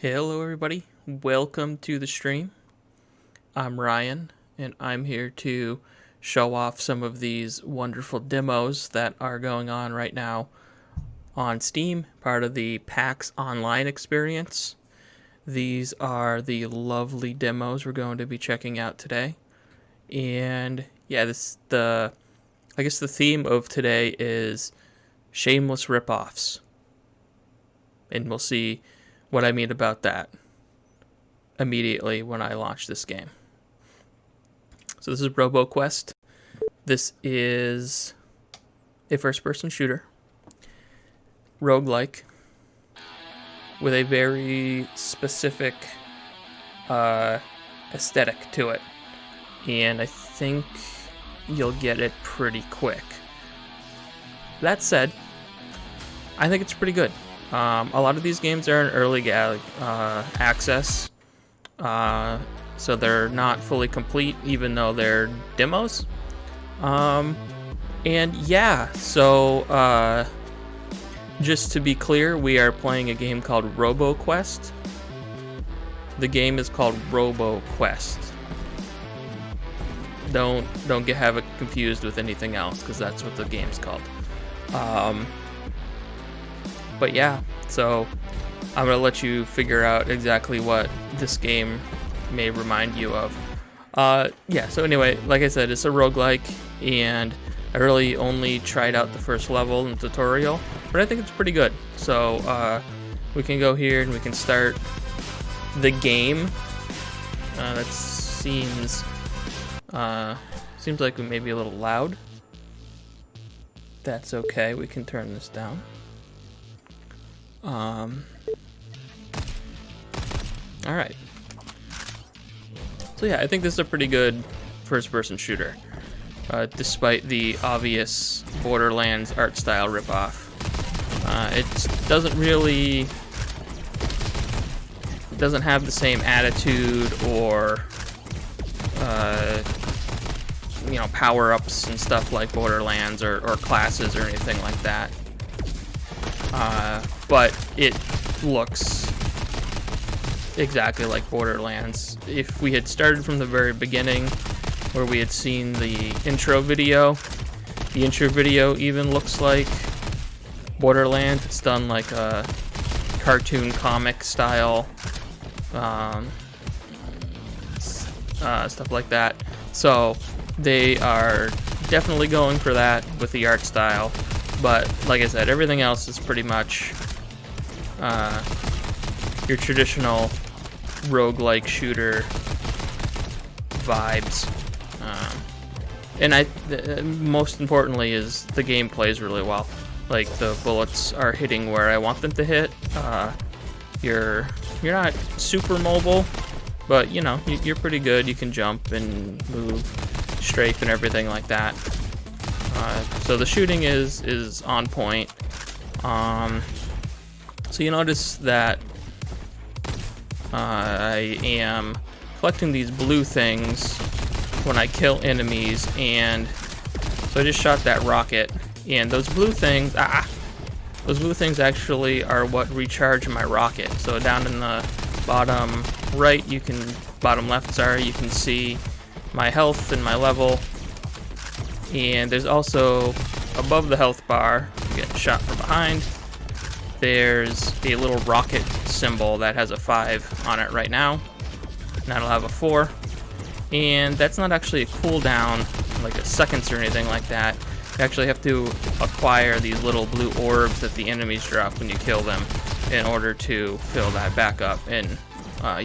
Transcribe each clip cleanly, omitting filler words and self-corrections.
Hello everybody, welcome to the stream. I'm Ryan, and I'm here to show off some of these wonderful demos that are going on right now on Steam, part of the PAX Online experience. These are the lovely demos we're going to be checking out today. And yeah, I guess the theme of today is shameless ripoffs. And we'll see what I mean about that immediately when I launch this game. So this is Roboquest. This is a first-person shooter, roguelike, with a very specific aesthetic to it. And I think you'll get it pretty quick. That said, I think it's pretty good. A lot of these games are in early access, so they're not fully complete, even though they're demos. And yeah, so just to be clear, we are playing a game called Roboquest. The game is called Roboquest. Don't have it confused with anything else, because that's what the game's called. But yeah, so I'm gonna let you figure out exactly what this game may remind you of. Yeah, so anyway, like I said, it's a roguelike, and I really only tried out the first level in the tutorial, but I think it's pretty good. So we can go here and we can start the game. That seems like we may be a little loud. That's okay, we can turn this down. Alright. So yeah, I think this is a pretty good first-person shooter, despite the obvious Borderlands art style ripoff. It doesn't have the same attitude or power-ups and stuff like Borderlands or classes or anything like that. But it looks exactly like Borderlands. If we had started from the very beginning, where we had seen the intro video even looks like Borderlands. It's done like a cartoon comic style, stuff like that. So they are definitely going for that with the art style. But like I said, everything else is pretty much your traditional roguelike shooter vibes. And most importantly is the game plays really well. Like, the bullets are hitting where I want them to hit. You're not super mobile, but you're pretty good. You can jump and move, strafe and everything like that. So the shooting is on point. So you notice that I am collecting these blue things when I kill enemies, and so I just shot that rocket, and those blue things actually are what recharge my rocket. So down in the bottom left, you can see my health and my level, and there's also above the health bar, you get shot from behind, there's a little rocket symbol that has a 5 on it right now, and that'll have a 4. And that's not actually a cooldown, like a seconds or anything like that. You actually have to acquire these little blue orbs that the enemies drop when you kill them in order to fill that back up and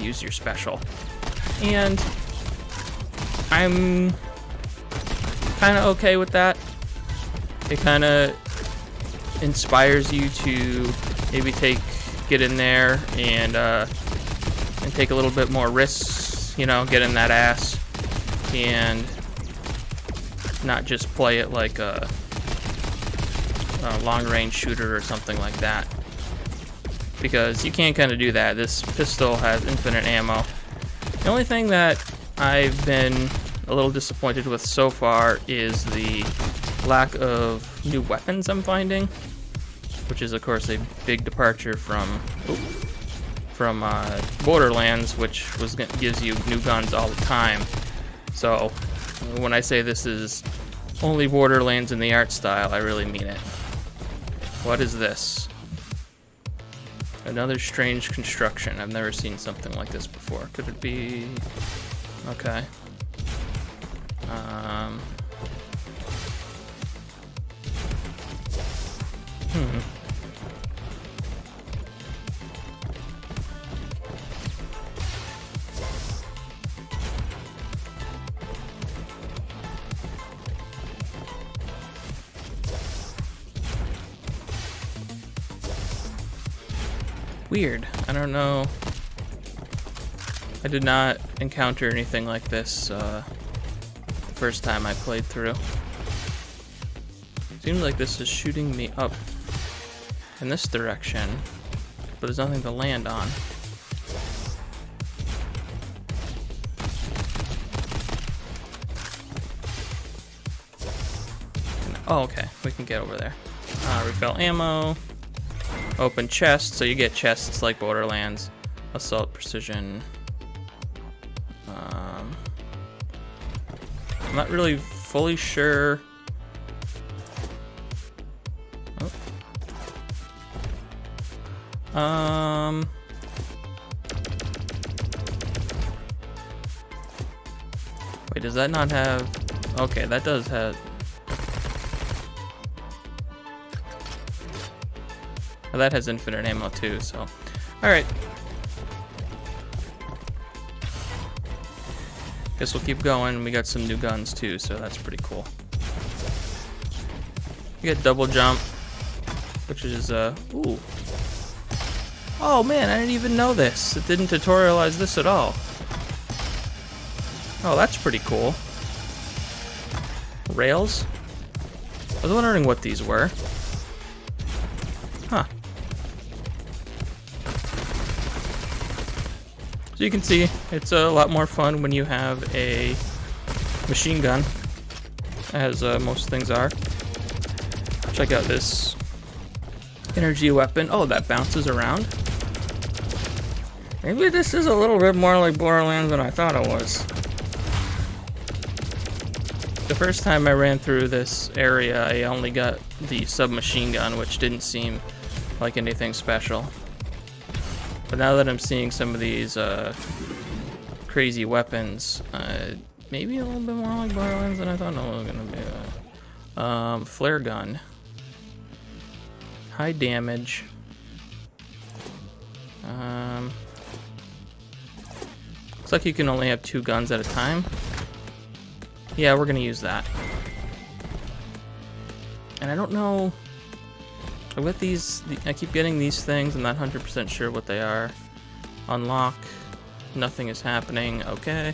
use your special. And I'm kind of okay with that. It kind of inspires you to maybe get in there and take a little bit more risks. Get in that ass and not just play it like a long-range shooter or something like that, because you can't kind of do that. This pistol has infinite ammo. The only thing that I've been a little disappointed with so far is the lack of new weapons I'm finding, which is of course a big departure from Borderlands, which gives you new guns all the time. So when I say this is only Borderlands in the art style, I really mean it. What is this? Another strange construction. I've never seen something like this before. Could it be... Okay. Weird. I don't know. I did not encounter anything like this the first time I played through. Seems like this is shooting me up in this direction, but there's nothing to land on. Oh, okay. We can get over there. Refill ammo. Open chest, so you get chests like Borderlands. Assault precision. I'm not really fully sure. Wait, does that not have... Okay, that does have... Well, that has infinite ammo too, so... Alright. Guess we'll keep going. We got some new guns too, so that's pretty cool. We get double jump, which is, ooh. Oh man, I didn't even know this. It didn't tutorialize this at all. Oh, that's pretty cool. Rails? I was wondering what these were. Huh. So you can see, it's a lot more fun when you have a machine gun, as most things are. Check out this energy weapon. Oh, that bounces around. Maybe this is a little bit more like Borderlands than I thought it was. The first time I ran through this area, I only got the submachine gun, which didn't seem like anything special. But now that I'm seeing some of these crazy weapons, maybe a little bit more like Borderlands than I thought it was gonna be. Flare gun. High damage. Looks like you can only have 2 guns at a time. Yeah, we're gonna use that. And I don't know... With these, I keep getting these things, I'm not 100% sure what they are. Unlock. Nothing is happening. Okay.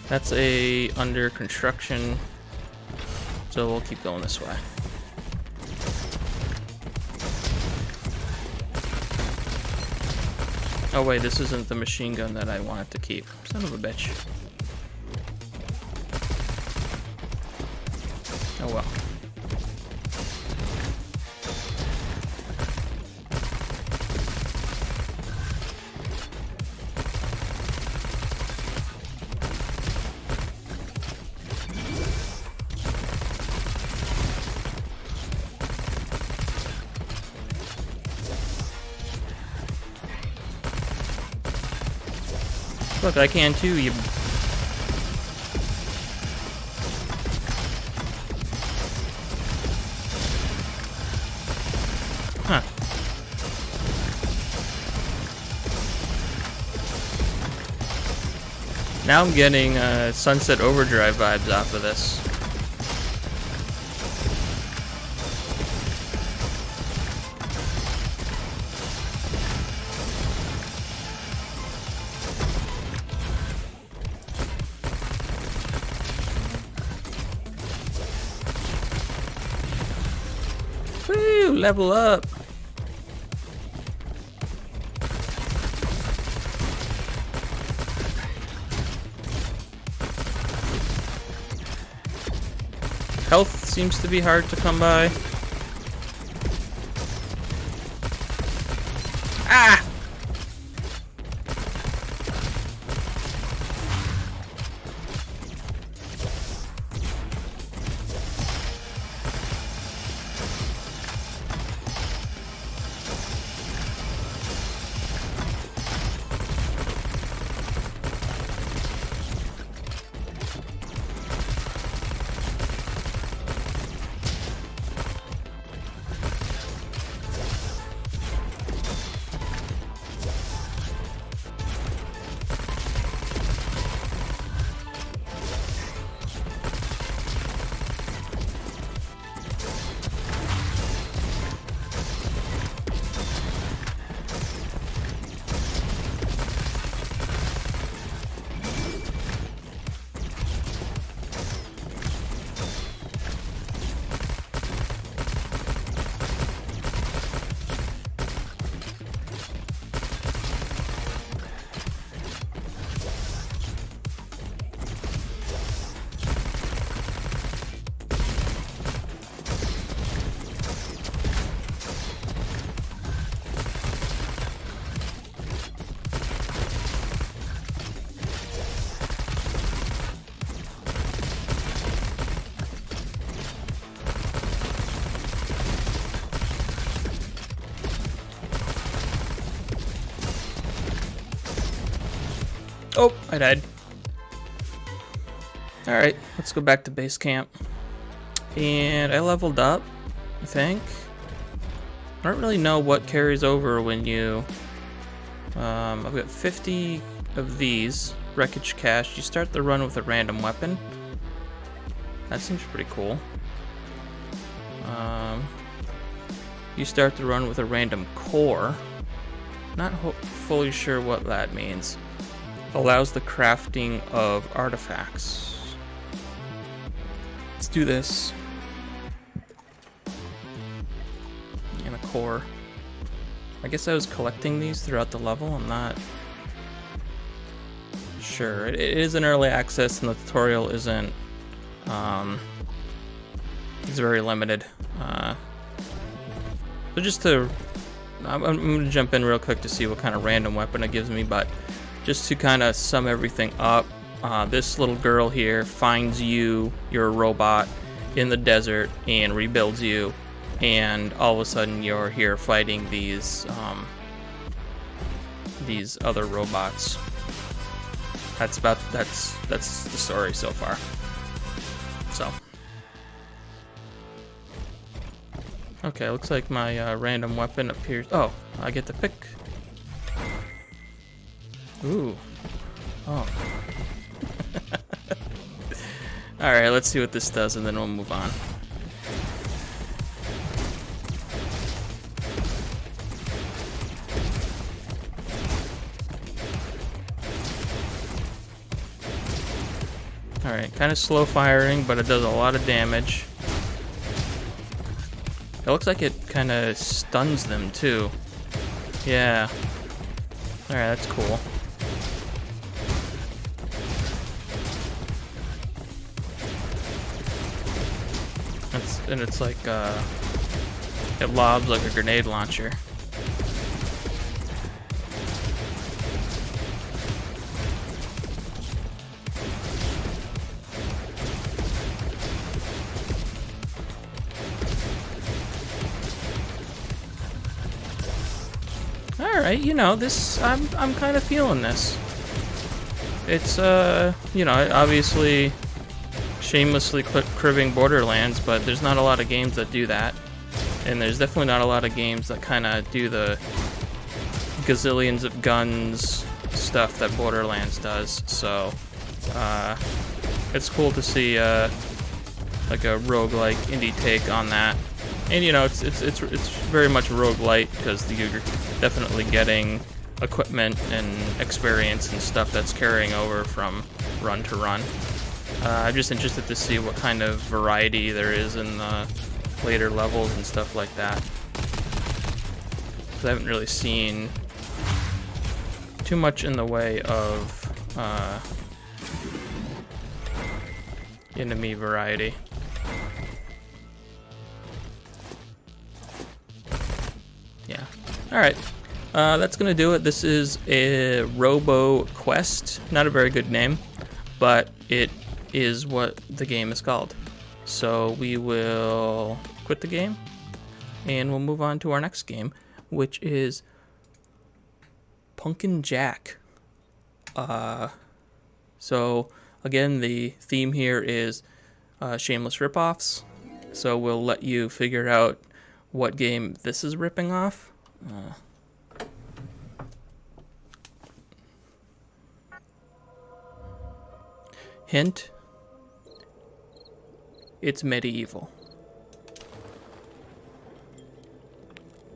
That's a under construction. So we'll keep going this way. Oh wait, this isn't the machine gun that I wanted to keep. Son of a bitch. Oh well. Look, I can too, you... Huh. Now I'm getting Sunset Overdrive vibes off of this. Woo! Level up! Health seems to be hard to come by. Ah! Oh, I died. Alright, let's go back to base camp. And I leveled up, I think. I don't really know what carries over when you... I've got 50 of these. Wreckage cache. You start the run with a random weapon. That seems pretty cool. You start the run with a random core. Not fully sure what that means. Allows the crafting of artifacts. Let's do this. And a core. I guess I was collecting these throughout the level. I'm not sure. It is an early access, and the tutorial isn't. It's very limited. So just to, I'm gonna jump in real quick to see what kind of random weapon it gives me, but just to kind of sum everything up, this little girl here finds you, you're a robot, in the desert and rebuilds you, and all of a sudden you're here fighting these other robots. That's the story so far. So. Okay, looks like my random weapon appears. Oh, I get to pick. Ooh. Oh. Alright, let's see what this does and then we'll move on. Alright, kind of slow firing, but it does a lot of damage. It looks like it kind of stuns them too. Yeah. Alright, that's cool. It's like, it lobs like a grenade launcher. Alright, you know, this, I'm kind of feeling this. It's, you know, obviously shamelessly cribbing Borderlands, but there's not a lot of games that do that. And there's definitely not a lot of games that kind of do the gazillions of guns stuff that Borderlands does. So, it's cool to see, like a roguelike indie take on that. And you know, it's very much roguelite because you're definitely getting equipment and experience and stuff that's carrying over from run to run. I'm just interested to see what kind of variety there is in the later levels and stuff like that. 'Cause I haven't really seen too much in the way of enemy variety. Yeah. Alright. That's gonna do it. This is a Roboquest. Not a very good name, but it is what the game is called. So we will quit the game and we'll move on to our next game, which is Pumkin Jack. So again, the theme here is shameless ripoffs. So we'll let you figure out what game this is ripping off. Hint. It's medieval.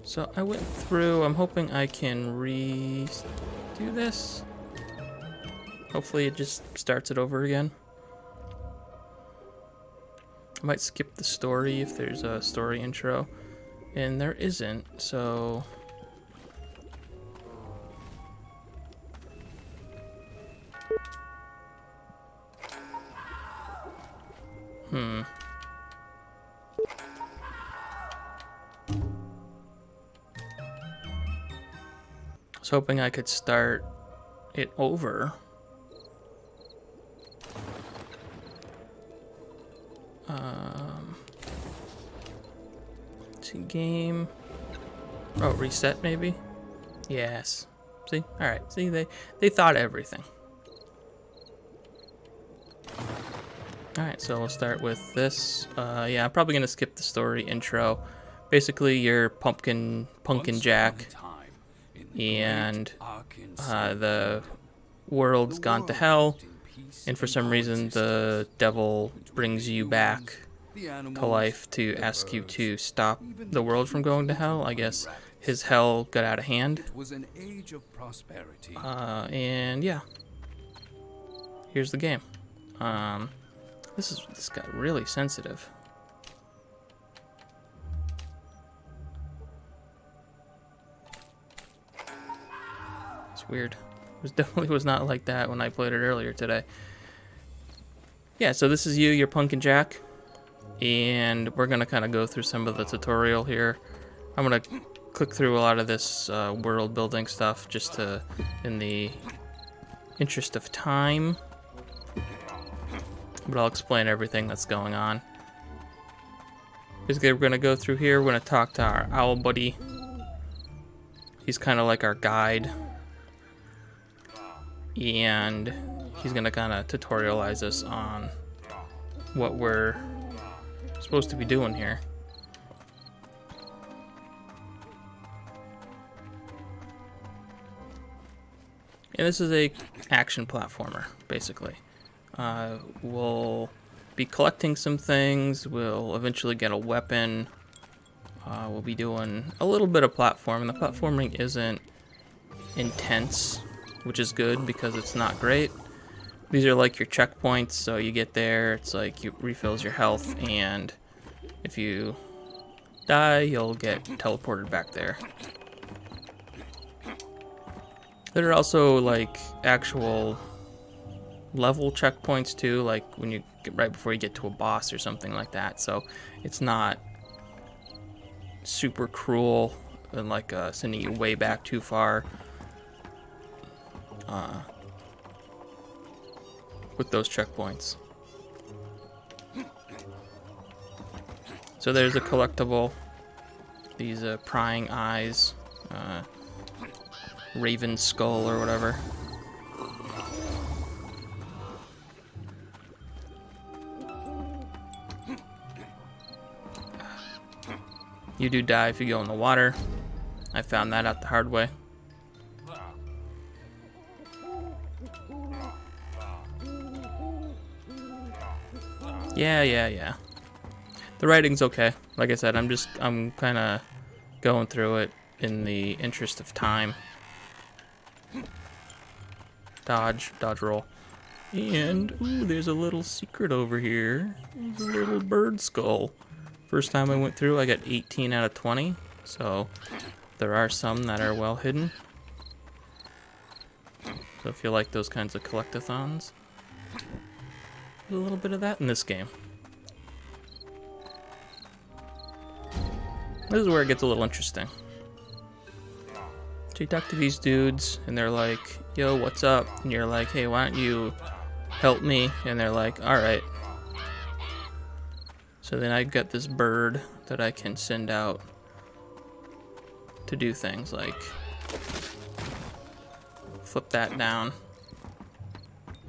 So I went through, I'm hoping I can redo this. Hopefully it just starts it over again. I might skip the story if there's a story intro. And there isn't, so... I was hoping I could start it over. See, game. Oh, reset maybe? Yes. See? Alright. See, they thought everything. Alright, so we'll start with this. Yeah, I'm probably going to skip the story intro. Basically, you're Pumkin Jack, and the world's gone to hell, and for some reason the devil brings you back to life to ask you to stop the world from going to hell. I guess his hell got out of hand. And yeah, here's the game. This got really sensitive. It's weird. It definitely was not like that when I played it earlier today. Yeah, so this is you're Pumkin Jack, and we're gonna kind of go through some of the tutorial here. I'm gonna click through a lot of this world building stuff just in the interest of time. But I'll explain everything that's going on. Basically, we're going to go through here. We're going to talk to our owl buddy. He's kind of like our guide. And he's going to kind of tutorialize us on what we're supposed to be doing here. And this is a action platformer, basically. We'll be collecting some things. We'll eventually get a weapon. We'll be doing a little bit of platforming. The platforming isn't intense, which is good because it's not great. These are like your checkpoints, so you get there, it's like you refills your health, and if you die, you'll get teleported back there. There are also like actual level checkpoints too, like when you get right before you get to a boss or something like that. So it's not super cruel and like sending you way back too far with those checkpoints. So there's a collectible, these prying eyes, raven skull or whatever. You do die if you go in the water. I found that out the hard way. Yeah. The writing's okay. Like I said, I'm kind of going through it in the interest of time. Dodge roll. And, ooh, there's a little secret over here. There's a little bird skull. First time I went through, I got 18 out of 20, so there are some that are well hidden. So if you like those kinds of collectathons, there's a little bit of that in this game. This is where it gets a little interesting. So you talk to these dudes, and they're like, yo, what's up? And you're like, hey, why don't you help me? And they're like, alright. So then I've got this bird that I can send out to do things like flip that down.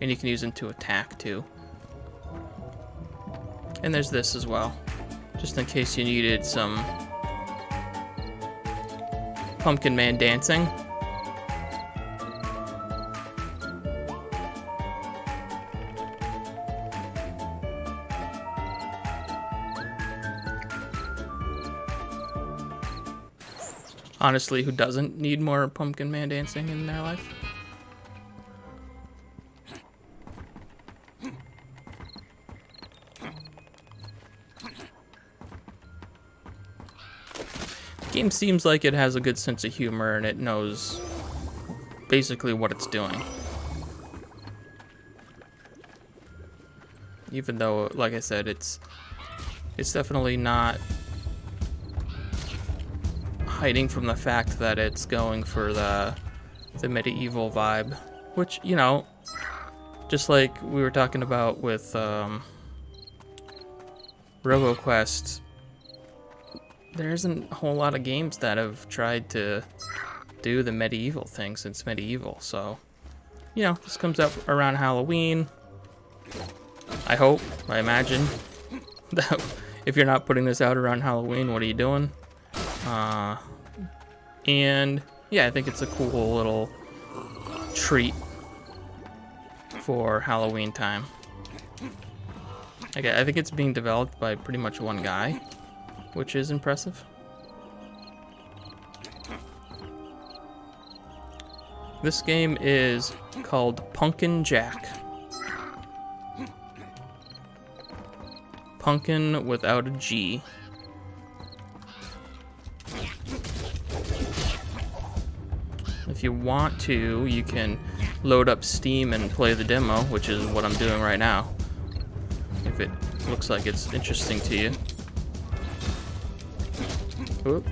And you can use them to attack too. And there's this as well, just in case you needed some Pumpkin Man dancing. Honestly, who doesn't need more Pumpkin Man dancing in their life? The game seems like it has a good sense of humor and it knows basically what it's doing. Even though, like I said, it's definitely not hiding from the fact that it's going for the medieval vibe, which, you know, just like we were talking about with Roboquest, there isn't a whole lot of games that have tried to do the medieval thing since medieval. So, you know, this comes out around Halloween. I hope, I imagine, that if you're not putting this out around Halloween, what are you doing? And yeah, I think it's a cool little treat for Halloween time. Okay, I think it's being developed by pretty much one guy, which is impressive. This game is called Pumkin Jack. Punkin without a G. If you want to, you can load up Steam and play the demo, which is what I'm doing right now. If it looks like it's interesting to you. Oop.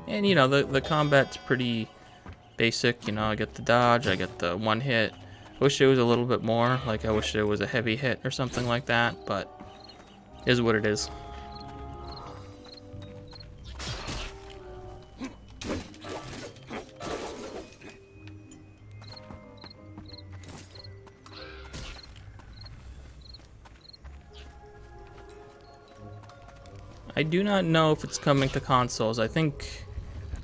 And you know, the combat's pretty basic. You know, I get the dodge, I get the one hit. I wish there was a little bit more, like I wish there was a heavy hit or something like that, but it is what it is. I do not know if it's coming to consoles. I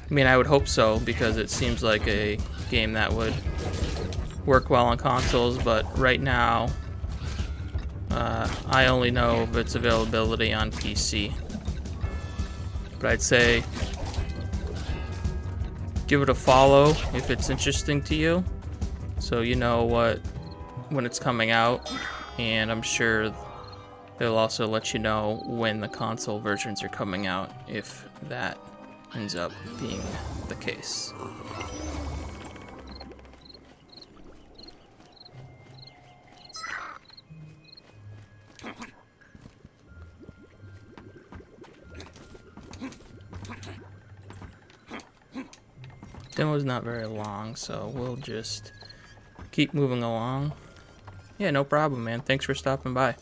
mean, I would hope so, because it seems like a game that would work well on consoles, but right now, I only know of its availability on PC. But I'd say give it a follow if it's interesting to you, so you know when it's coming out, and I'm sure they'll also let you know when the console versions are coming out, if that ends up being the case. Demo's not very long, so we'll just keep moving along. Yeah, no problem, man. Thanks for stopping by.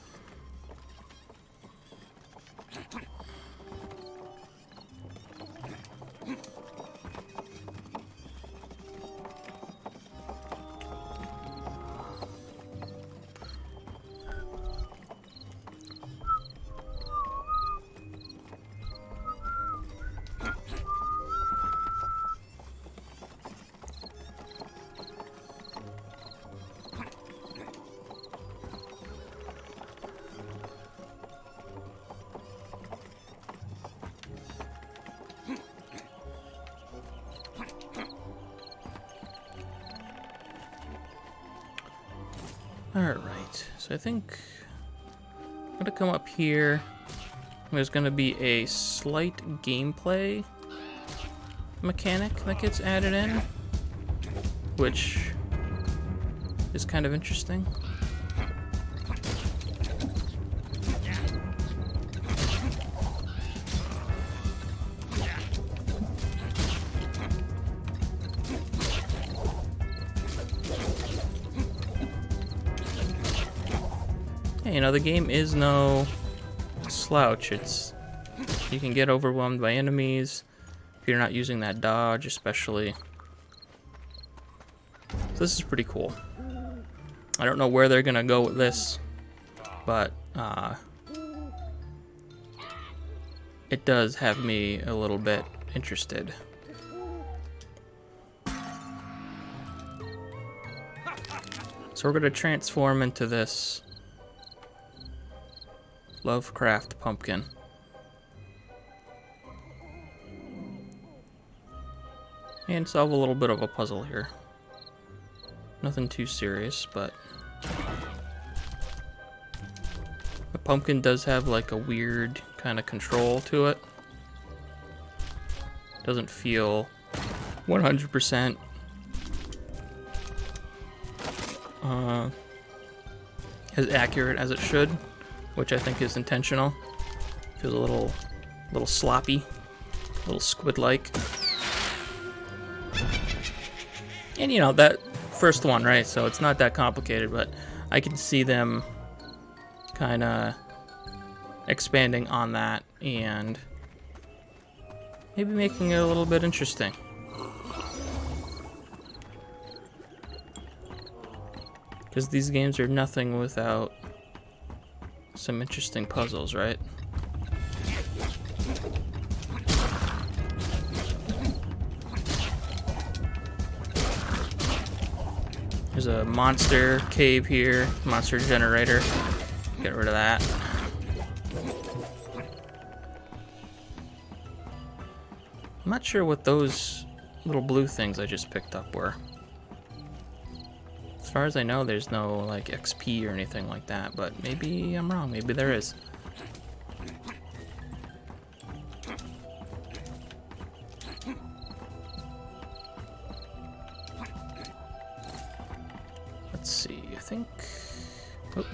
Alright, so I think I'm gonna come up here. There's gonna be a slight gameplay mechanic that gets added in, which is kind of interesting. You know, the game is no slouch. You can get overwhelmed by enemies if you're not using that dodge, especially. So this is pretty cool. I don't know where they're gonna go with this, but it does have me a little bit interested. So we're gonna transform into this Lovecraft pumpkin. And solve a little bit of a puzzle here. Nothing too serious, but the pumpkin does have like a weird kind of control to it. Doesn't feel 100% as accurate as it should, which I think is intentional. Feels a little sloppy, a little squid-like. And you know, that first one, right? So it's not that complicated, but I can see them kind of expanding on that and maybe making it a little bit interesting. Because these games are nothing without some interesting puzzles, right? There's a monster cave here, monster generator. Get rid of that. I'm not sure what those little blue things I just picked up were. As far as I know, there's no like XP or anything like that, but maybe I'm wrong. Maybe there is. Let's see, I think... Oh.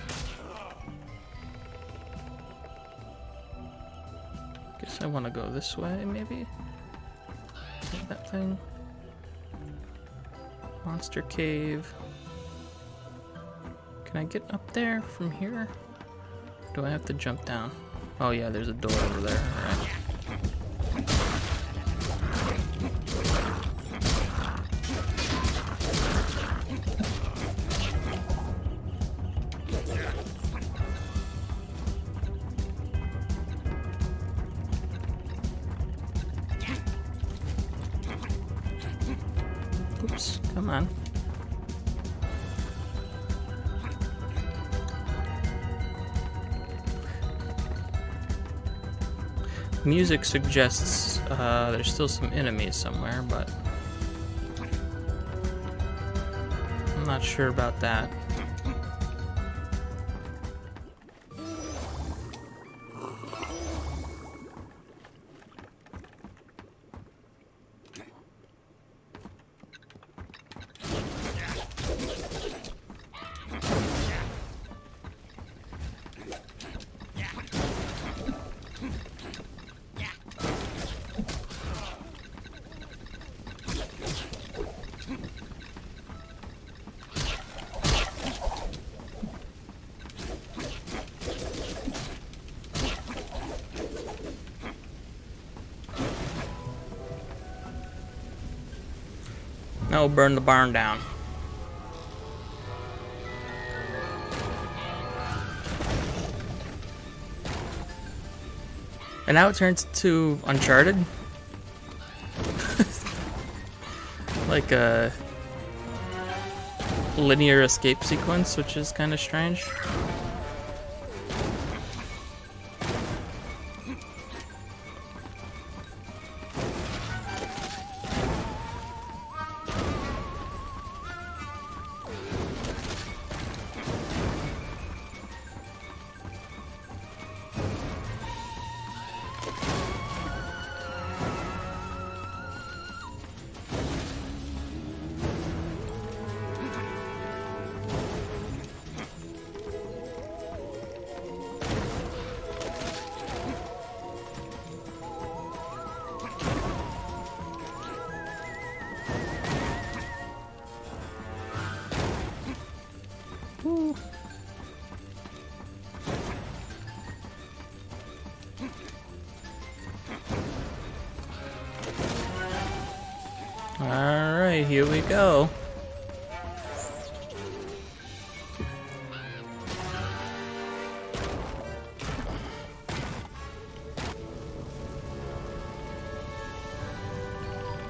Guess I want to go this way, maybe? That thing. Monster cave. Can I get up there from here? Do I have to jump down? Oh yeah, there's a door over there. All right. Oops, come on. Music suggests there's still some enemies somewhere, but I'm not sure about that. Now we'll burn the barn down. And now it turns to Uncharted. Like a linear escape sequence, which is kind of strange. Alright, here we go.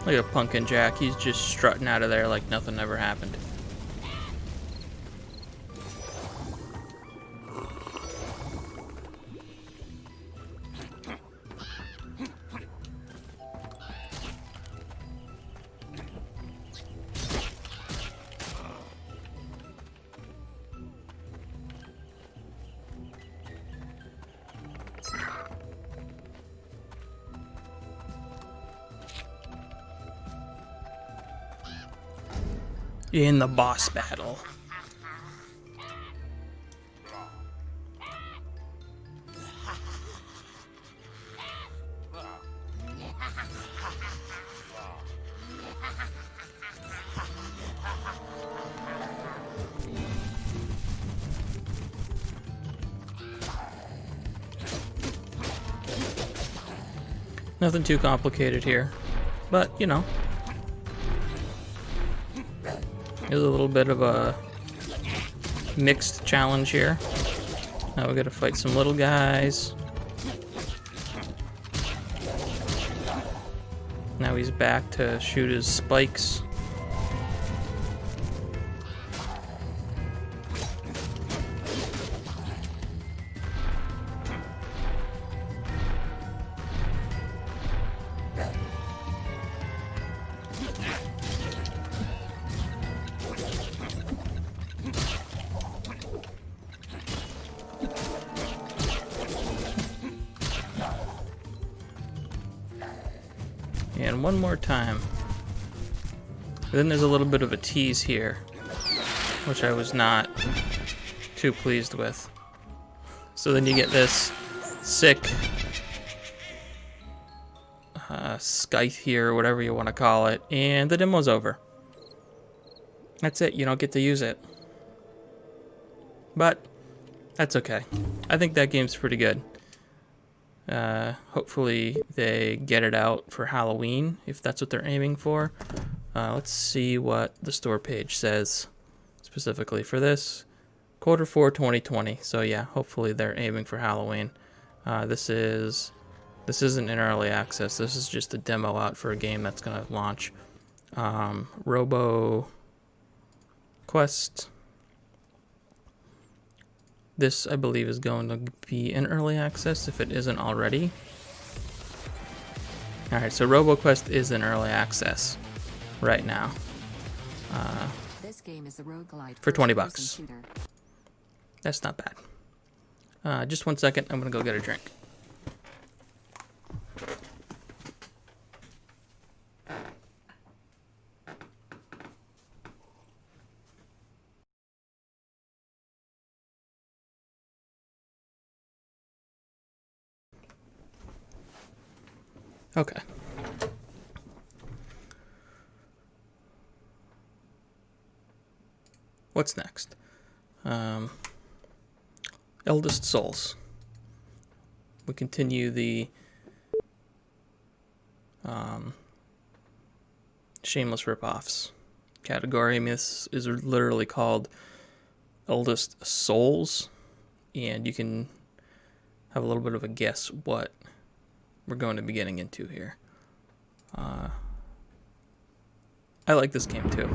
Look at Pumkin Jack, he's just strutting out of there like nothing ever happened. In the boss battle. Nothing too complicated here, but you know. There's a little bit of a mixed challenge here. Now we gotta fight some little guys. Now he's back to shoot his spikes. And one more time. And then there's a little bit of a tease here, which I was not too pleased with. So then you get this sick scythe here, or whatever you want to call it, and the demo's over. That's it, you don't get to use it. But that's okay. I think that game's pretty good. Hopefully they get it out for Halloween, if that's what they're aiming for. Let's see what the store page says specifically for this. Q4 2020. So yeah, hopefully they're aiming for Halloween. This isn't in early access. This is just a demo out for a game that's gonna launch. Roboquest. This, I believe, is going to be in early access if it isn't already. Alright, so Roboquest is in early access right now. This game is a roguelite for $20. That's not bad. Just 1 second, I'm going to go get a drink. Okay. What's next? Eldest Souls. We continue the shameless ripoffs category. I mean, this is literally called Eldest Souls, and you can have a little bit of a guess what we're going to be getting into here. I like this game too.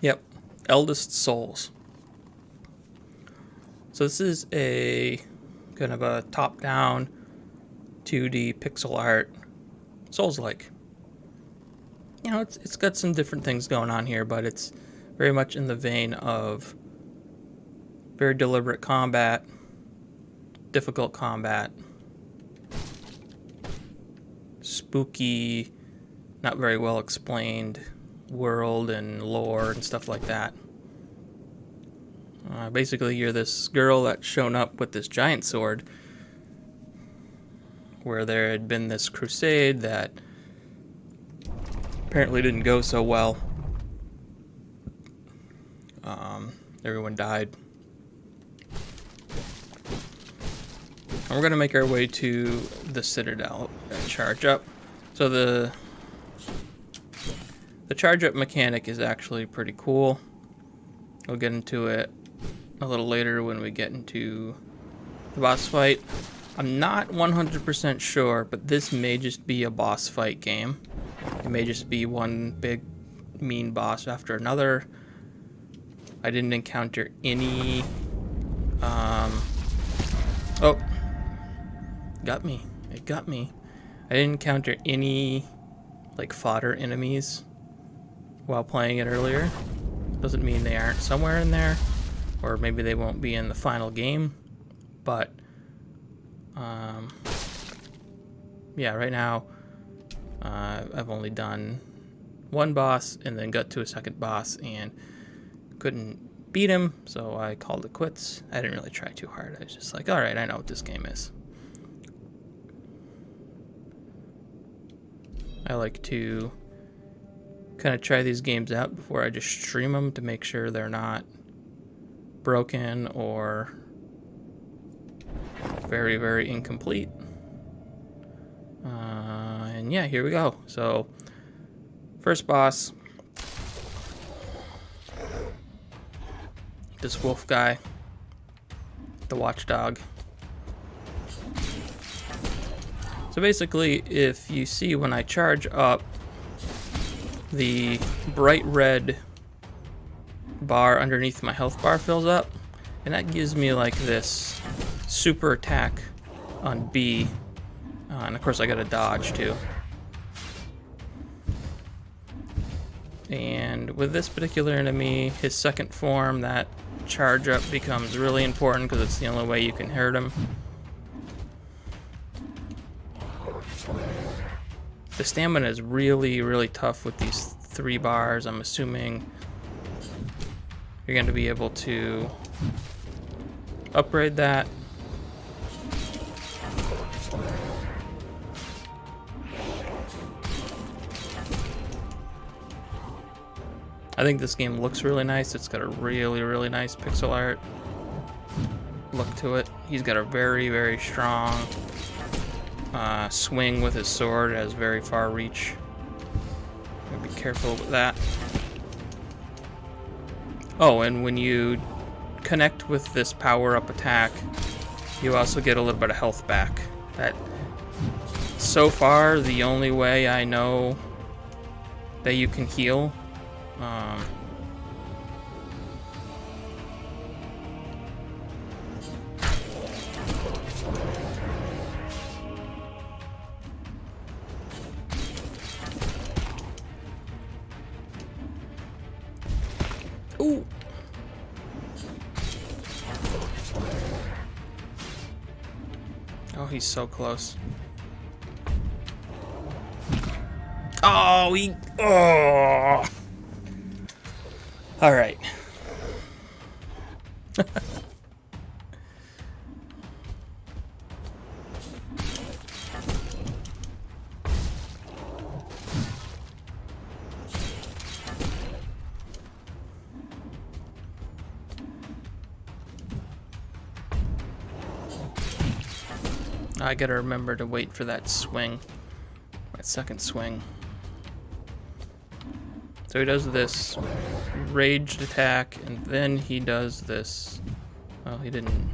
Yep, Eldest Souls. So this is a kind of a top-down 2D pixel art Souls-like. You know, it's got some different things going on here, but it's very much in the vein of very deliberate combat, difficult combat, spooky, not very well explained world and lore and stuff like that. Basically, you're this girl that's shown up with this giant sword, where there had been this crusade that apparently didn't go so well. Everyone died. And we're going to make our way to the Citadel and charge up. So the charge up mechanic is actually pretty cool. We'll get into it a little later when we get into the boss fight. I'm not 100% sure, but this may just be a boss fight game. It may just be one big mean boss after another. I didn't encounter any... Oh! Got me. It got me. I didn't encounter any, like, fodder enemies while playing it earlier. Doesn't mean they aren't somewhere in there, or maybe they won't be in the final game, but yeah, right now I've only done one boss and then got to a second boss and couldn't beat him, so I called it quits. I didn't really try too hard. I was just like, alright, I know what this game is. I like to kind of try these games out before I just stream them to make sure they're not broken or very, very incomplete. And yeah, here we go. So, first boss, this wolf guy, the watchdog. So basically, if you see when I charge up, the bright red bar underneath my health bar fills up, and that gives me like this super attack on B, and of course I got a dodge too. And with this particular enemy, his second form, that charge up becomes really important because it's the only way you can hurt him. The stamina is really, really tough with these 3 bars. I'm assuming you're going to be able to upgrade that. I think this game looks really nice. It's got a really, really nice pixel art look to it. He's got a very, very strong swing with his sword. It has very far reach. Gotta be careful with that. Oh, and when you connect with this power-up attack, you also get a little bit of health back. That, so far, the only way I know that you can heal. Ooh. Oh, he's so close. Oh, he... Oh! All right. I gotta remember to wait for that swing, that second swing. So he does this raged attack, and then he does this. Well, he didn't.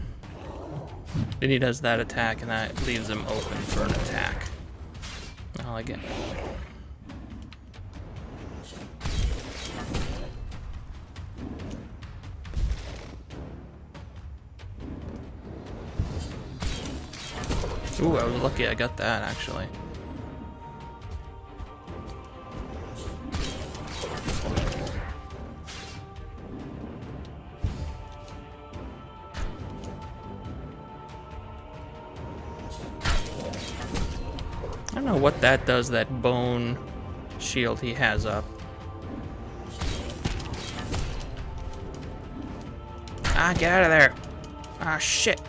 Then he does that attack, and that leaves him open for an attack. Oh, again. Ooh, I was lucky I got that, actually. I don't know what that does, that bone shield he has up. Ah, get out of there! Ah, shit!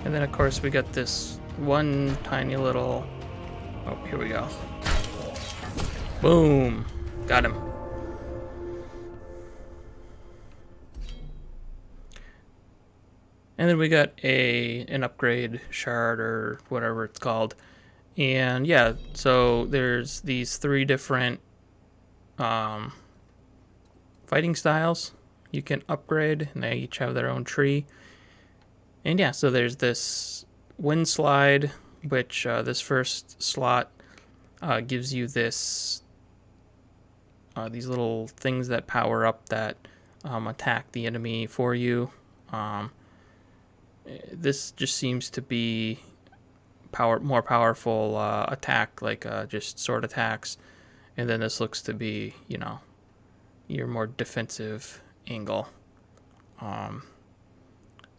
And then, of course, we got this one tiny little... Oh, here we go. Boom! Got him. And then we got an upgrade shard, or whatever it's called. And yeah, so there's these 3 different fighting styles you can upgrade, and they each have their own tree. And yeah, so there's this wind slide, which this first slot gives you this these little things that power up that attack the enemy for you. This just seems to be more powerful attack, like just sword attacks, and then this looks to be, you know, your more defensive angle.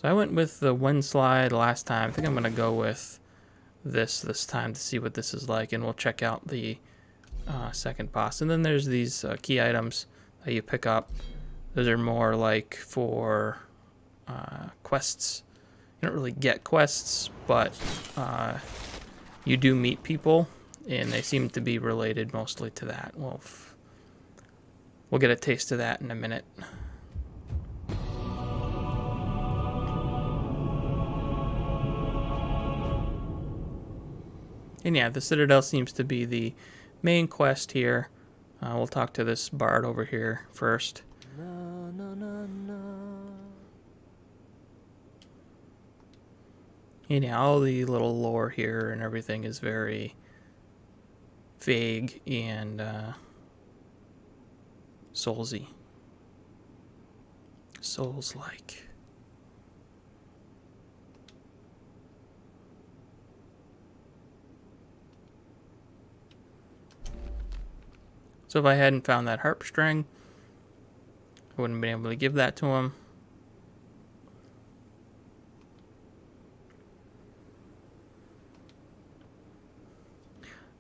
So I went with the wind slide last time. I think I'm gonna go with this time to see what this is like, and we'll check out the second boss. And then there's these key items that you pick up. Those are more like for quests you don't really get quests, but you do meet people, and they seem to be related mostly to that. We'll get a taste of that in a minute. And yeah, the Citadel seems to be the main quest here. We'll talk to this bard over here first. No, no, no, no. And yeah, all the little lore here and everything is very vague and soulsy. Souls-like. So if I hadn't found that harp string, I wouldn't have been able to give that to him.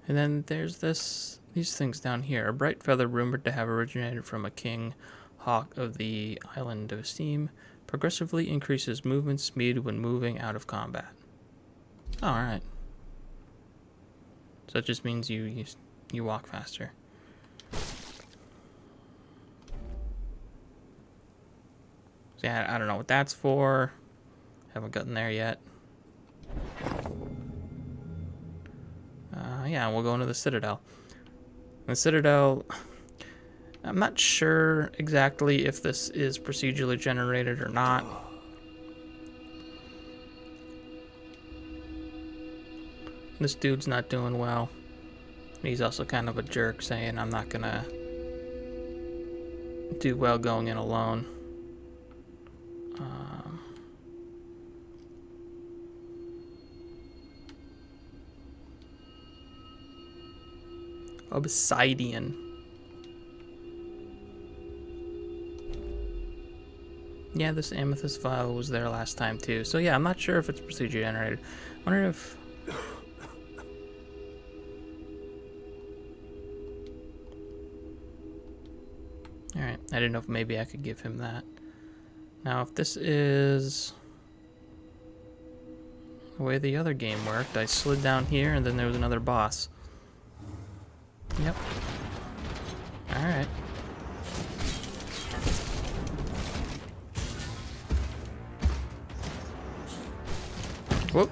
And then there's these things down here. A bright feather rumored to have originated from a king hawk of the island of Steam progressively increases movement speed when moving out of combat. Oh, alright. So that just means you walk faster. So yeah, I don't know what that's for. Haven't gotten there yet. Yeah, we'll go into the Citadel. The Citadel, I'm not sure exactly if this is procedurally generated or not. This dude's not doing well. He's also kind of a jerk, saying I'm not gonna do well going in alone. Obsidian. Yeah, this amethyst file was there last time too. So yeah, I'm not sure if it's procedure generated. I wonder if... Alright, I didn't know if maybe I could give him that. Now, if this is the way the other game worked, I slid down here and then there was another boss. Yep. Alright. Whoop.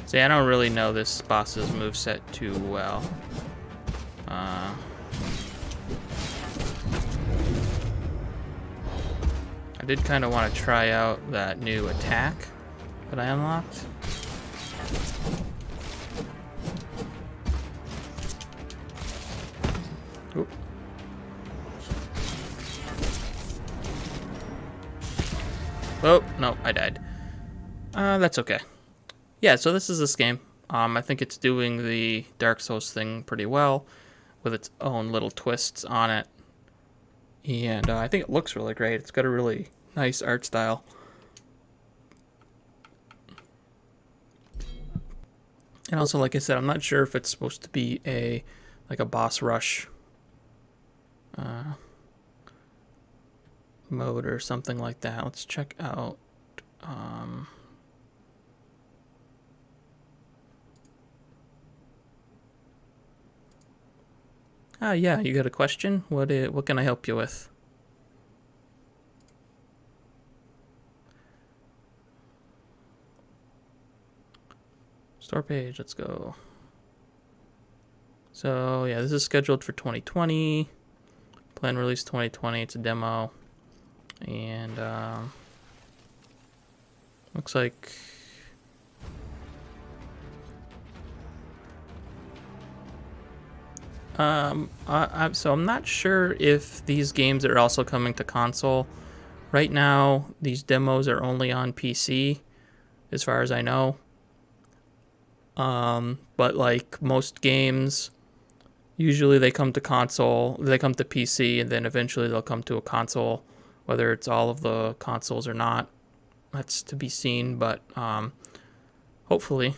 See, I don't really know this boss's moveset too well. I did kind of want to try out that new attack that I unlocked. Oop. Oh, no, I died. That's okay. Yeah, so this is this game. I think it's doing the Dark Souls thing pretty well with its own little twists on it. And I think it looks really great. It's got a really nice art style. And also, like I said, I'm not sure if it's supposed to be like a boss rush mode or something like that. Let's check out. Yeah, you got a question? What can I help you with? Store page, let's go. So, yeah, this is scheduled for 2020. Plan release 2020, it's a demo. And, looks like... so I'm not sure if these games are also coming to console. Right now, these demos are only on PC, as far as I know. But like most games, usually they come to console, they come to PC, and then eventually they'll come to a console, whether it's all of the consoles or not. That's to be seen, but hopefully.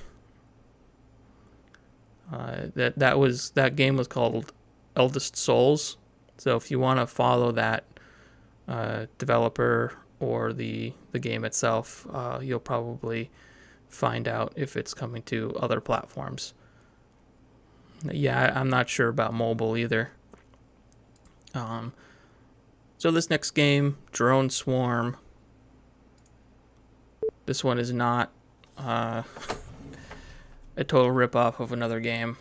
That game was called Eldest Souls. So if you want to follow that developer or the game itself, you'll probably find out if it's coming to other platforms. Yeah, I'm not sure about mobile either. So this next game, Drone Swarm. This one is not a total ripoff of another game.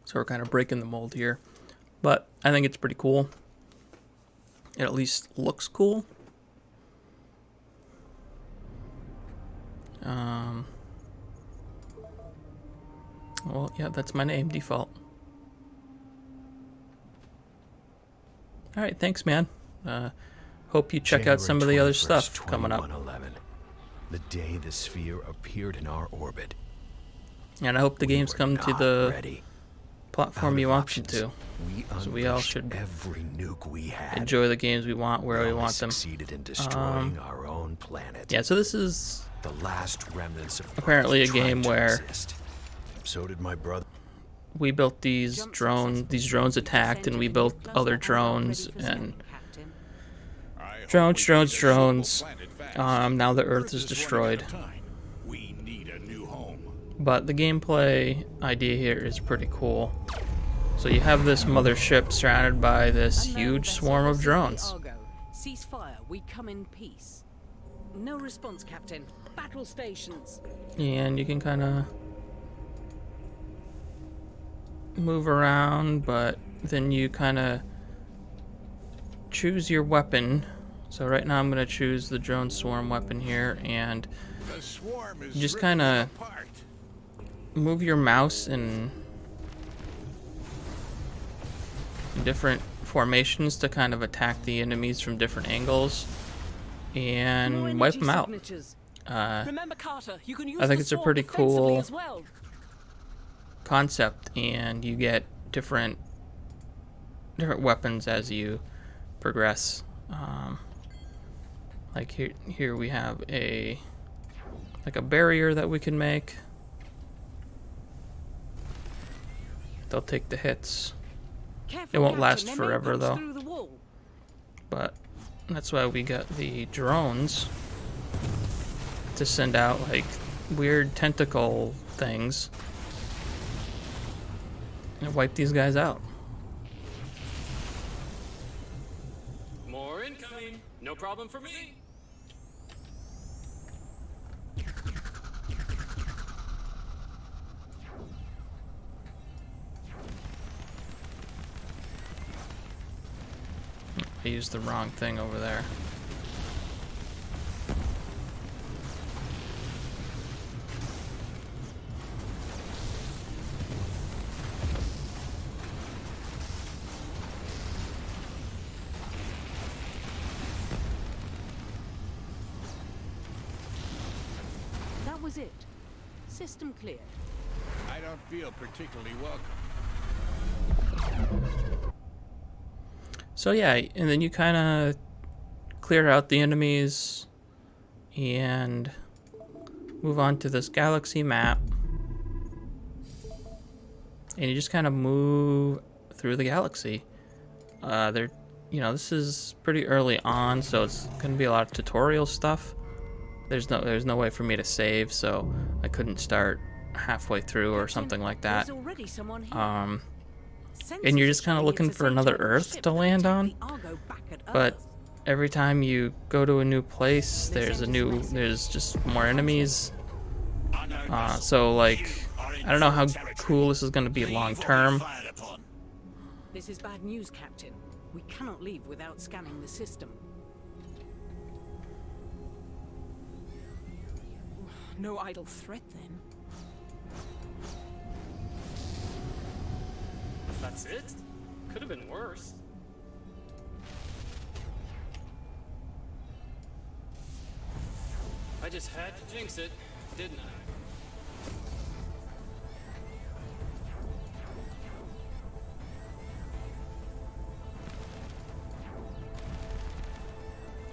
So we're kind of breaking the mold here. But I think it's pretty cool. It at least looks cool. Well, yeah, that's my name, default. All right, thanks, man. Hope you check out some of the other stuff coming up. The day the sphere appeared in our orbit. And I hope the games come to the platform you want them to. So we all should every nuke we had. Enjoy the games we want where we want them. Succeeded in destroying our own planet. Yeah, so this is the last remnants of apparently a game where so did my brother. We built these drones attacked, and we built other drones, and drones. Now the Earth is destroyed. But the gameplay idea here is pretty cool. So you have this mothership surrounded by this huge swarm of drones. Ceasefire, we come in peace. No response, Captain. Battle stations. And you can kind of move around, but then you kind of choose your weapon. So right now I'm going to choose the drone swarm weapon here, and you just kind of move your mouse in different formations to kind of attack the enemies from different angles and wipe them out. Remember, Carter, you can use I think the it's a swarm pretty cool as well. concept, and you get different weapons as you progress. Like here we have a barrier that we can make. They'll take the hits. Careful, It won't last Captain, they may forever punch though. through the wall. But that's why we got the drones to send out like weird tentacle things and wipe these guys out. More incoming. No problem for me. I used the wrong thing over there. That was it. System cleared. I don't feel particularly welcome. So yeah, and then you kind of clear out the enemies and move on to this galaxy map. And you just kind of move through the galaxy. This is pretty early on, so it's going to be a lot of tutorial stuff. There's no way for me to save, so I couldn't start halfway through or something like that. There's already someone here. And you're just kind of looking for another Earth to land on. But every time you go to a new place, there's just more enemies. So like, I don't know how cool this is going to be long term. This is bad news, Captain. We cannot leave without scanning the system. No idle threat, then. That's it? Could have been worse. I just had to jinx it, didn't I?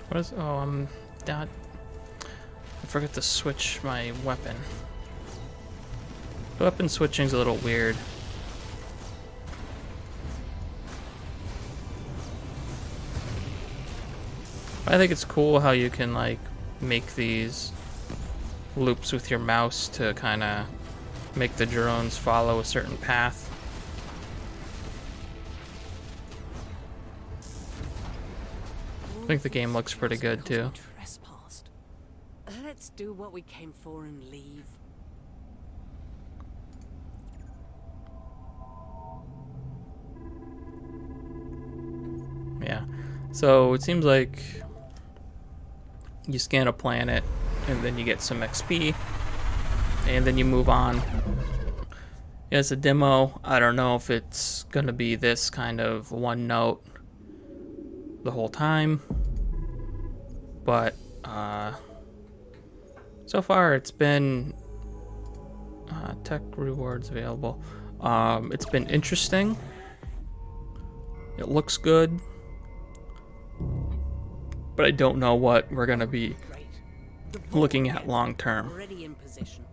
What is? Oh, I'm not. I forgot to switch my weapon. Weapon switching's a little weird. I think it's cool how you can like make these loops with your mouse to kind of make the drones follow a certain path. I think the game looks pretty good too. Trespassed. Let's do what we came for and leave. Yeah. So it seems like you scan a planet and then you get some XP and then you move on. Yeah, it's a demo. I don't know if it's gonna be this kind of one note the whole time, but so far it's been tech rewards available. It's been interesting. It looks good, but I don't know what we're gonna be looking at long term. Already in position.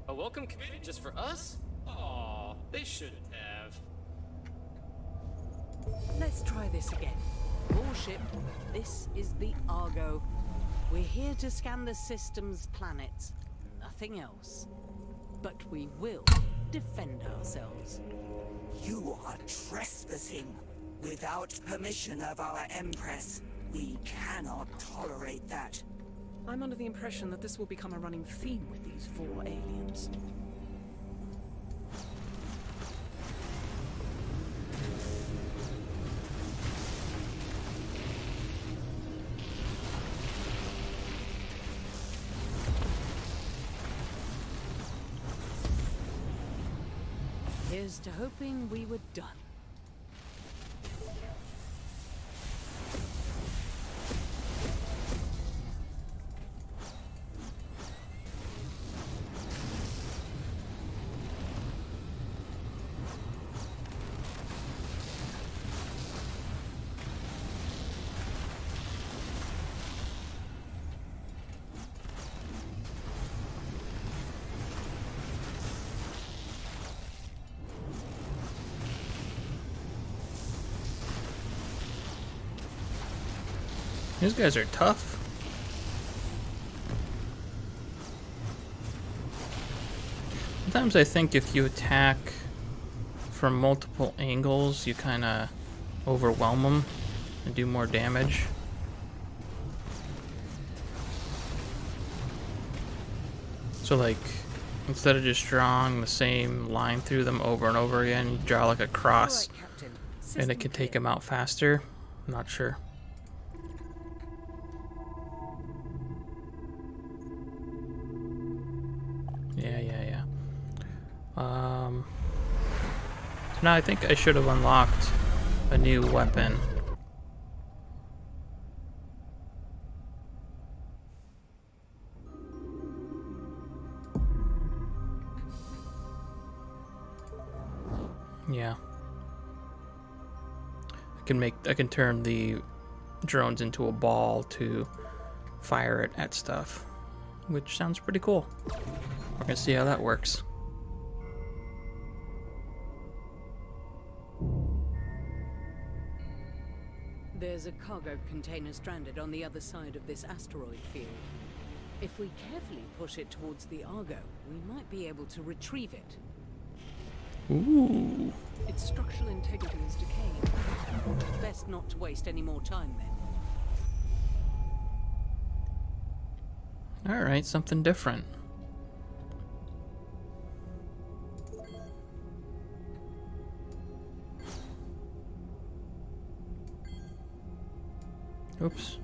A welcome committee just for us? Aw, they shouldn't have. Let's try this again. Warship, this is the Argo. We're here to scan the system's planets. Nothing else. But we will defend ourselves. You are trespassing without permission of our Empress. We cannot tolerate that. I'm under the impression that this will become a running theme with these 4 aliens. Here's to hoping we were done. These guys are tough. Sometimes I think if you attack from multiple angles, you kind of overwhelm them and do more damage. So like, instead of just drawing the same line through them over and over again, you draw like a cross, All right, Captain. and it can take them out faster. I'm not sure. Yeah. So now I think I should have unlocked a new weapon. Yeah. I can turn the drones into a ball to fire it at stuff, which sounds pretty cool. We're gonna see how that works. There's a cargo container stranded on the other side of this asteroid field. If we carefully push it towards the Argo, we might be able to retrieve it. Ooh. Its structural integrity is decaying. Best not to waste any more time then. Alright, something different. Oops.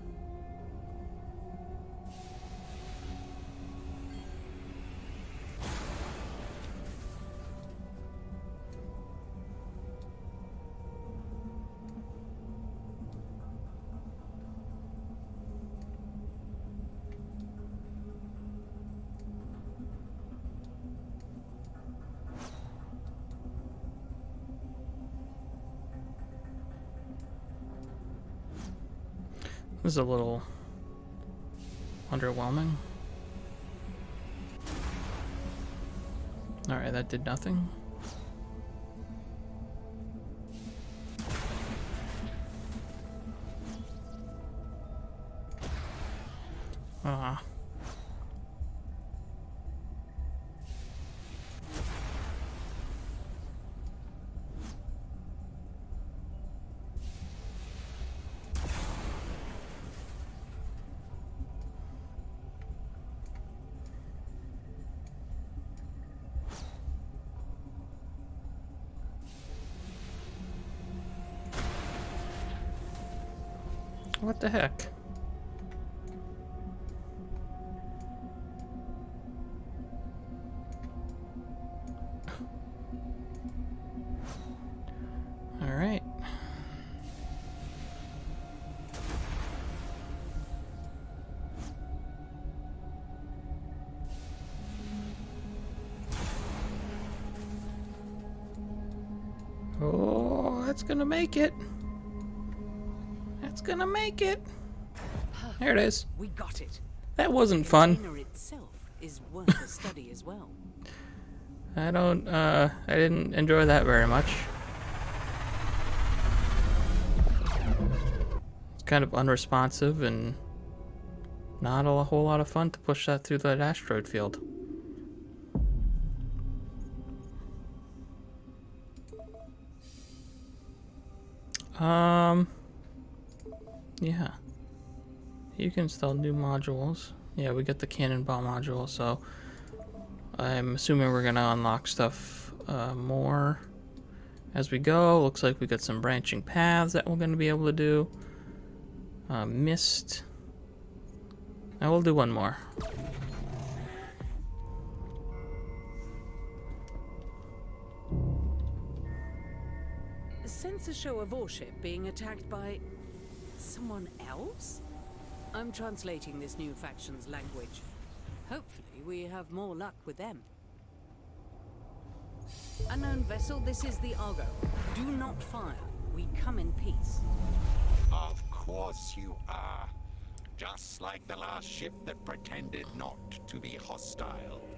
This is a little underwhelming. Alright, that did nothing. Ah. What the heck? All right. Oh, that's gonna make it. That's gonna make it. There it is. We got it. That wasn't The fun. container itself is worth a study as well. I didn't enjoy that very much. It's kind of unresponsive and not a whole lot of fun to push that through that asteroid field. Yeah. You can install new modules. Yeah, we got the cannonball module, so I'm assuming we're gonna unlock stuff more as we go. Looks like we got some branching paths that we're gonna be able to do. Mist. I will do one more. Sense a show a warship being attacked by someone else? I'm translating this new faction's language. Hopefully we have more luck with them. Unknown vessel, this is the Argo. Do not fire. We come in peace. Of course you are. Just like the last ship that pretended not to be hostile.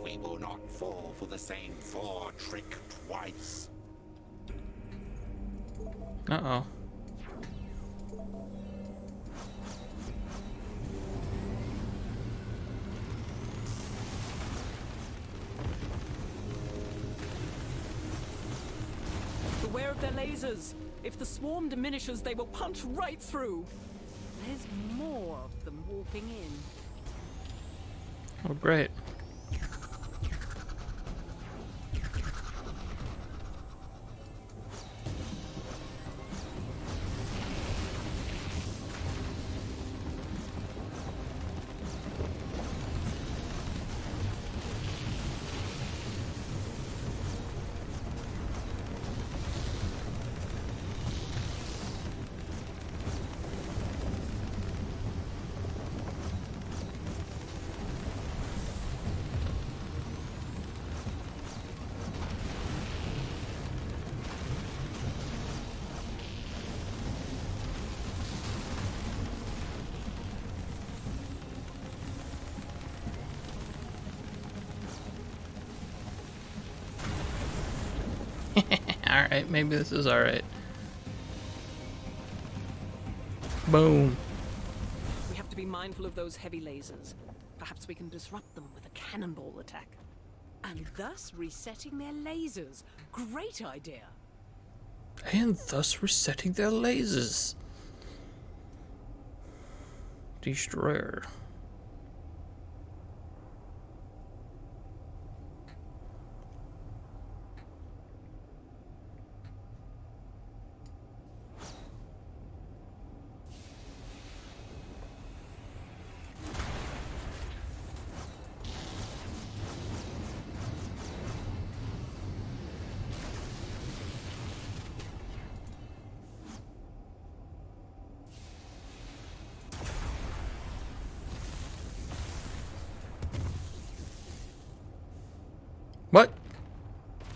We will not fall for the same trick twice. Uh-oh. Beware of their lasers. If the swarm diminishes, they will punch right through. There's more of them walking in. Oh, great. Alright, maybe this is alright. Boom. We have to be mindful of those heavy lasers. Perhaps we can disrupt them with a cannonball attack. And thus resetting their lasers. Great idea. And thus resetting their lasers. Destroyer. What?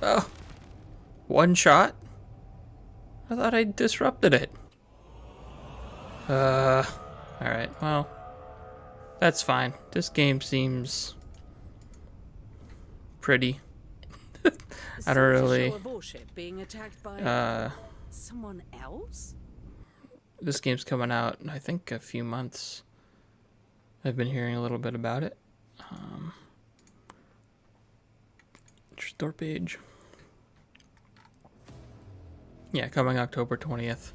Oh. One shot? I thought I disrupted it. Alright, well. That's fine. This game seems pretty I don't really. A warship being attacked by someone else. This game's coming out in, I think, a few months. I've been hearing a little bit about it. Store page. Yeah, coming October 20th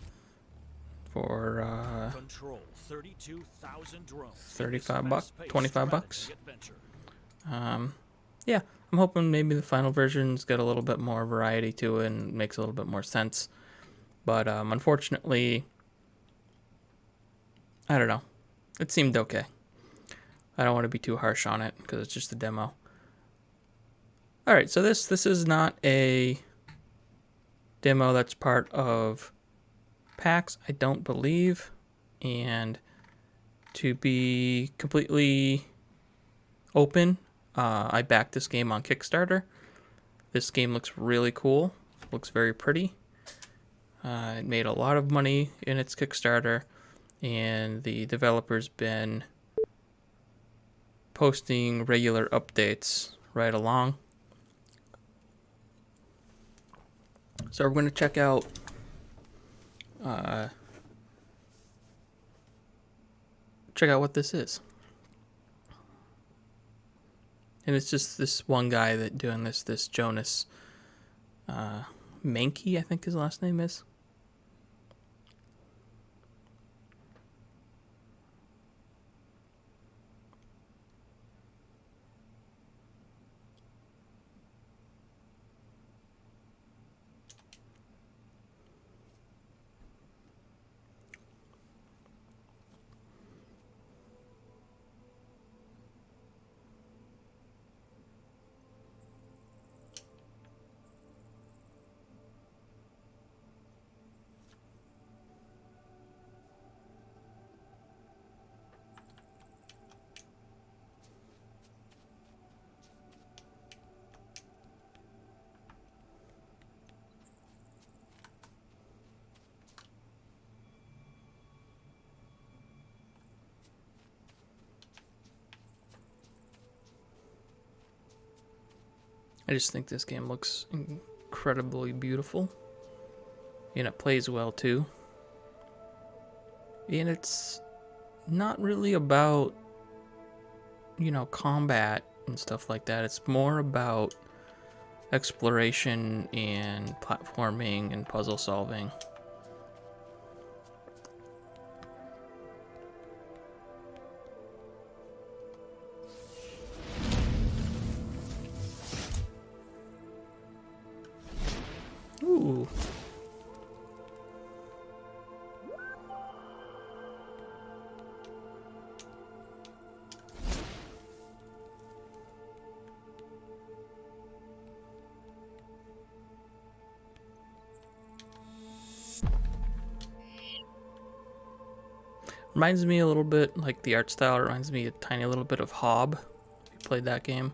for Control 32,000 drones. 35 bucks, 25 bucks. Yeah, I'm hoping maybe the final version's got a little bit more variety to it and makes a little bit more sense. But unfortunately, I don't know. It seemed okay. I don't want to be too harsh on it because it's just a demo. All right, so this is not a demo that's part of PAX, I don't believe. And to be completely open, I backed this game on Kickstarter. This game looks really cool. Looks very pretty. It made a lot of money in its Kickstarter, and the developer's been posting regular updates right along. So we're going to check out what this is. And it's just this one guy that doing this Jonas Mankey, I think his last name is. I just think this game looks incredibly beautiful. And it plays well too. And it's not really about, you know, combat and stuff like that. It's more about exploration and platforming and puzzle solving. Ooh. Reminds me a little bit, like the art style reminds me a tiny little bit of Hob, if you played that game.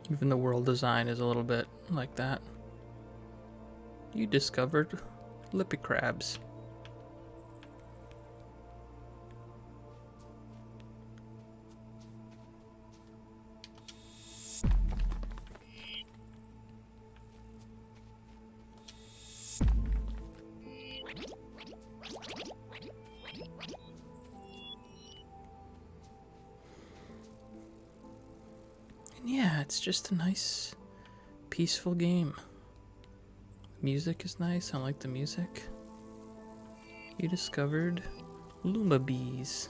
Even the world design is a little bit like that. You discovered lippy crabs. Yeah, it's just a nice, peaceful game. Music is nice. I like the music. You discovered Luma bees.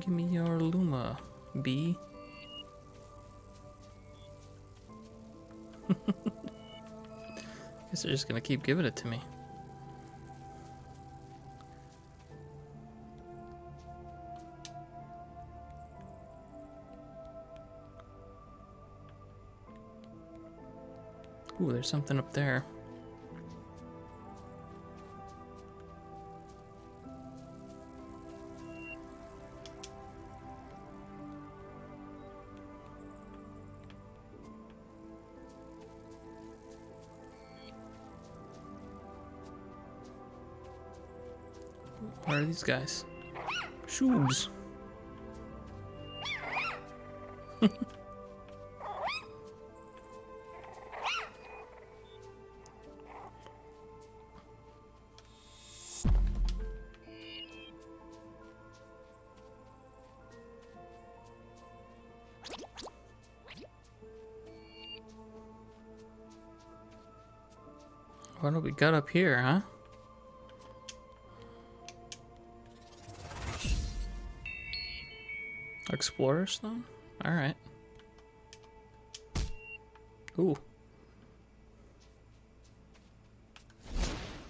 Give me your Luma bee. Guess they're just gonna keep giving it to me. Ooh, there's something up there. Where are these guys? Shoobs. What do we got up here, huh? Explorer stone? Alright. Ooh.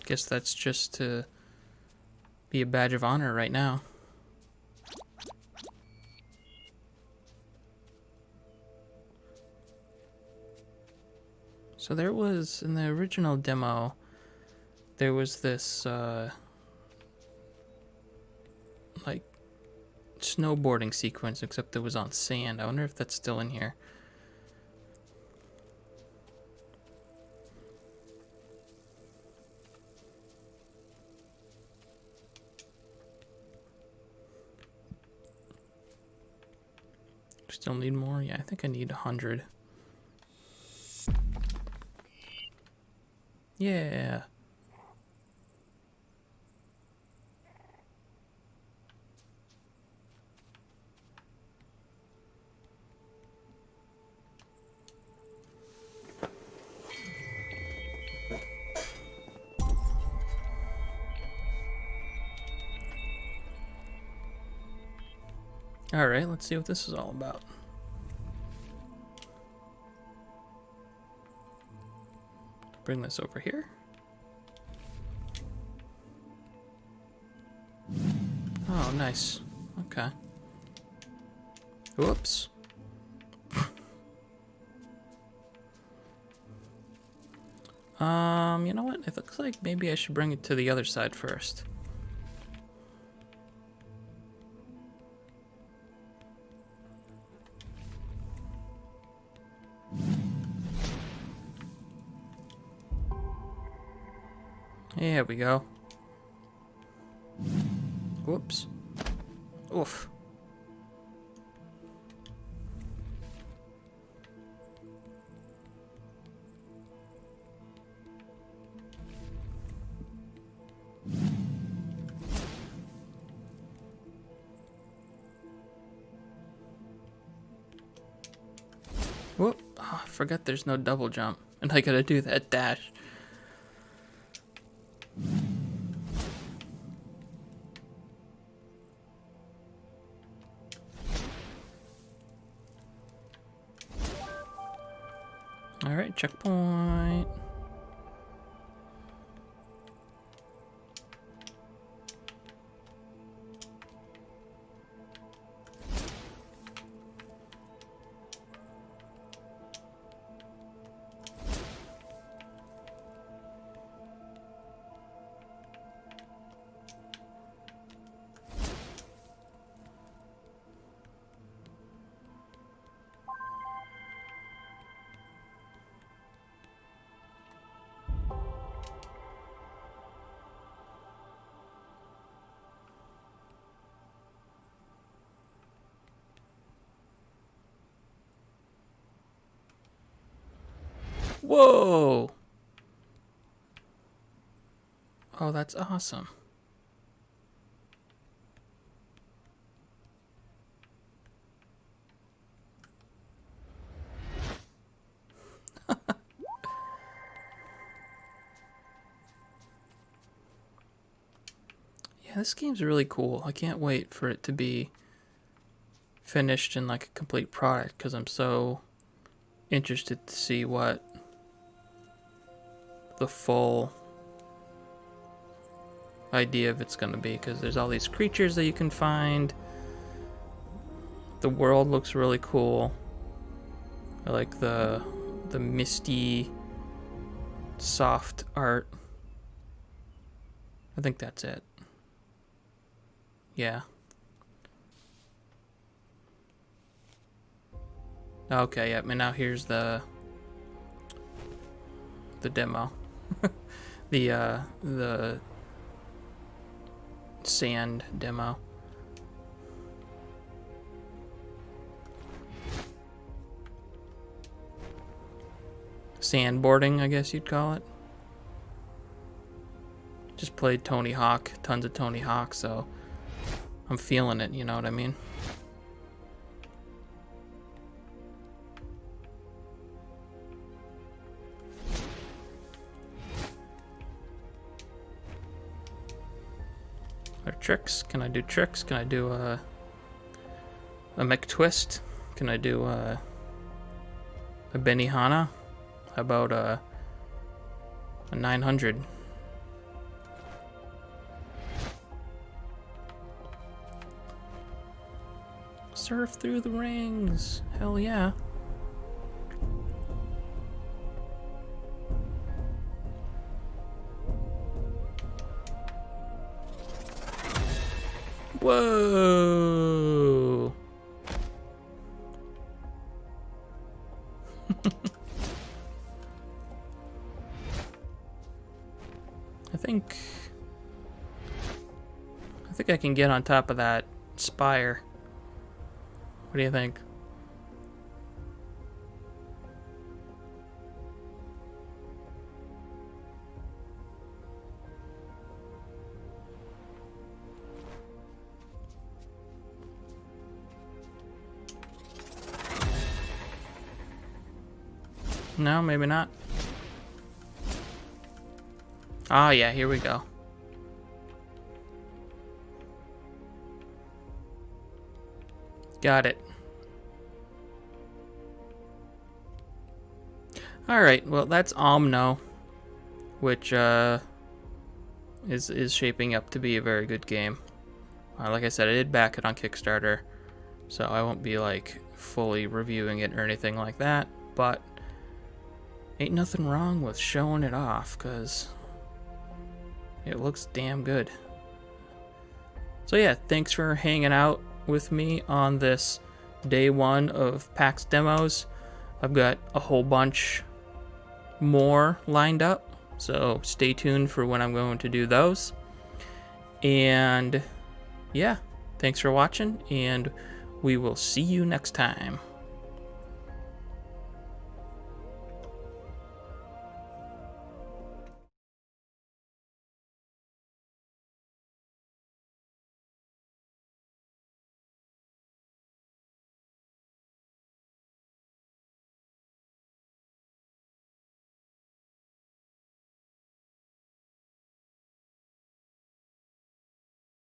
Guess that's just to be a badge of honor right now. So there was, in the original demo, there was this, like, snowboarding sequence, except it was on sand. I wonder if that's still in here. Still need more? Yeah, I think I need 100. Yeah. All right, let's see what this is all about. Bring this over here. Oh, nice. Okay. Whoops. You know what? It looks like maybe I should bring it to the other side first. Here we go. Whoops. Oof. Whoop. Oh, I forgot there's no double jump. And I gotta do that dash. Alright, checkpoint. Whoa! Oh, that's awesome. Yeah, this game's really cool. I can't wait for it to be finished in like a complete product because I'm so interested to see what the full idea of it's going to be, because there's all these creatures that you can find. The world looks really cool. I like the misty soft art. I think that's it. Yeah. Okay, yep, and now here's the demo. the sand demo. Sandboarding, I guess you'd call it. Just played Tony Hawk, tons of Tony Hawk, so I'm feeling it, you know what I mean? Are tricks? Can I do tricks? Can I do a mech twist? Can I do a Benihana? How about a 900? Surf through the rings. Hell yeah. Whoa. I think I can get on top of that spire. What do you think? No, maybe not. Ah, yeah, here we go. Got it. Alright, well, that's Omno, which is shaping up to be a very good game. Like I said, I did back it on Kickstarter, so I won't be like fully reviewing it or anything like that, but ain't nothing wrong with showing it off, because it looks damn good. So yeah, thanks for hanging out with me on this day one of PAX demos. I've got a whole bunch more lined up, so stay tuned for when I'm going to do those. And yeah, thanks for watching, and we will see you next time.